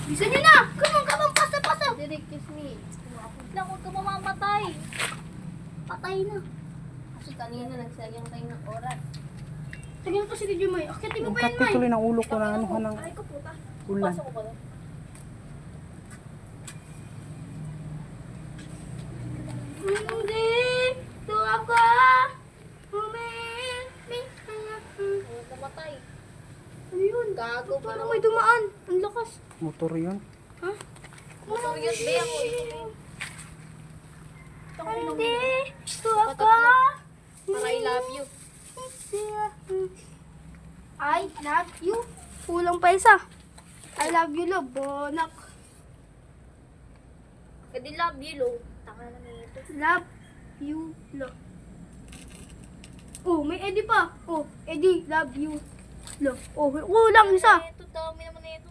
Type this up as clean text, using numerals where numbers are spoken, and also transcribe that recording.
Bisa nyo na! Come on, pasa! Direk, kiss me. Wait lang, huwag ka mamamatay. Patay na. Kasi kanina nagsayang tayo ng oras. Tingnan mo to si DJ May. Akitin mo Ang pa yan, kati May. tuloy ng ulo ko na ano ka ng Ay ko puta. ulan. Pasok ko ba doon? Hindi! Ito ako! Huwag namatay. Ano yun? Gago pa Parang naman. may dumaan. Ang lakas. Motor yun. Ha? Motor yun, be ako. Hindi! Ito ako! Para I love you. I love you. Kulang pa isa. I love you, love. Bonak. Kasi love you, lo. Taka na nito. Love you, love. Oh, may Eddie pa. Oh, Eddie, love you, love. Oh, kulang isa. Ito, dami naman na ito.